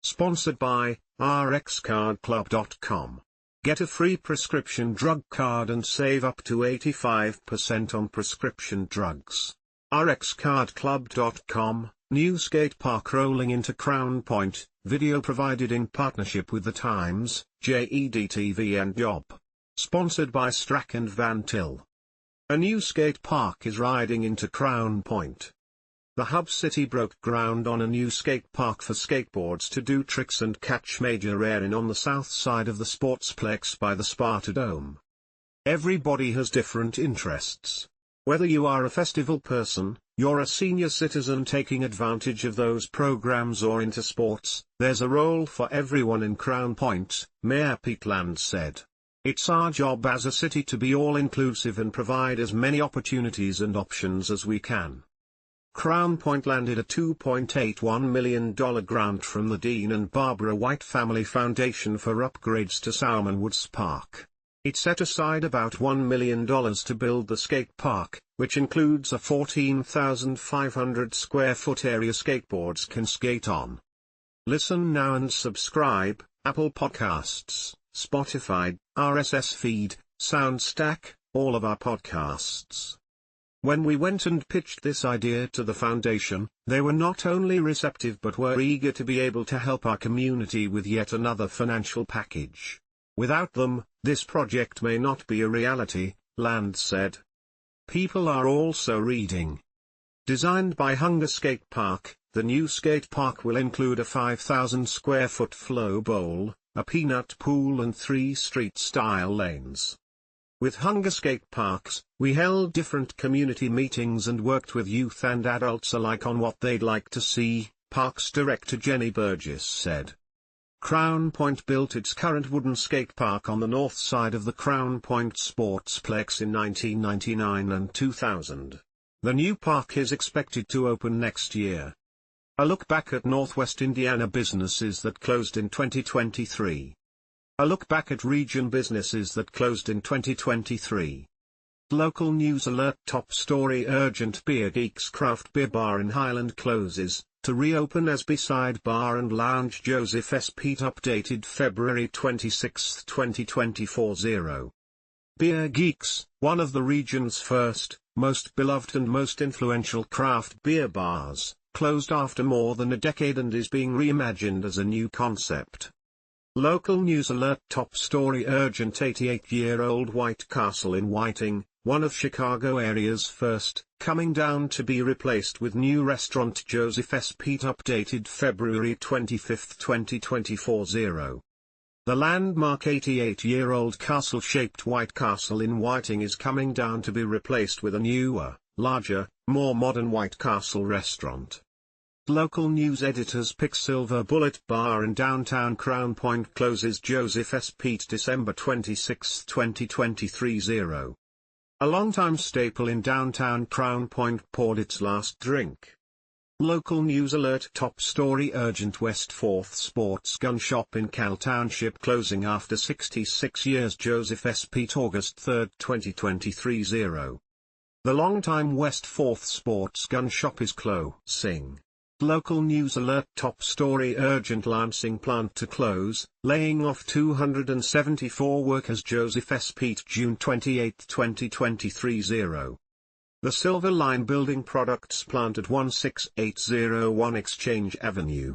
Sponsored by RxCardClub.com. Get a free prescription drug card and save up to 85% on prescription drugs. RxCardClub.com, new skate park rolling into Crown Point, video provided in partnership with The Times, JEDTV and Job. Sponsored by Strack and Van Til. A new skate park is riding into Crown Point. The hub city broke ground on a new skate park for skateboards to do tricks and catch major air in on the south side of the Sportsplex by the Sparta Dome. Everybody has different interests. Whether you are a festival person, you're a senior citizen taking advantage of those programs, or into sports, there's a role for everyone in Crown Point, Mayor Pete Land said. It's our job as a city to be all-inclusive and provide as many opportunities and options as we can. Crown Point landed a $2.81 million grant from the Dean and Barbara White Family Foundation for upgrades to Salmon Woods Park. It set aside about $1 million to build the skate park, which includes a 14,500 square foot area skateboards can skate on. Listen now and subscribe: Apple Podcasts, Spotify, RSS feed, SoundStack, all of our podcasts. When we went and pitched this idea to the foundation, they were not only receptive but were eager to be able to help our community with yet another financial package. Without them, this project may not be a reality, Land said. People are also reading. Designed by Hunger Skate Park, the new skate park will include a 5,000 square foot flow bowl, a peanut pool and 3 street-style lanes. With Hunger Skate Parks, we held different community meetings and worked with youth and adults alike on what they'd like to see, Parks Director Jenny Burgess said. Crown Point built its current wooden skate park on the north side of the Crown Point Sportsplex in 1999 and 2000. The new park is expected to open next year. A look back at Northwest Indiana businesses that closed in 2023. A look back at region businesses that closed in 2023. Local news alert: top story urgent: Beer Geeks Craft Beer Bar in Highland closes, to reopen as Beside Bar and Lounge. Joseph S. Pete updated February 26, 2024. Beer Geeks, one of the region's first, most beloved and most influential craft beer bars, closed after more than a decade and is being reimagined as a new concept. Local news alert: top story urgent: 88-year-old White Castle in Whiting, one of Chicago area's first, coming down to be replaced with new restaurant. Joseph S. Pete updated February 25, 2024. The landmark 88-year-old castle-shaped White Castle in Whiting is coming down to be replaced with a newer, larger, more modern White Castle restaurant. Local news editors pick: Silver Bullet Bar in downtown Crown Point closes. Joseph S. Pete December 26, 2023. A longtime staple in downtown Crown Point poured its last drink. Local news alert: top story urgent: West 4th Sports Gun Shop in Cal Township closing after 66 years. Joseph S. Pete August 3, 2023. The longtime West 4th Sports Gun Shop is closing. Local news alert: top story urgent: Lansing plant to close, laying off 274 workers. Joseph S. Pete June 28, 2023. The Silver Line Building Products plant at 16801 Exchange Avenue,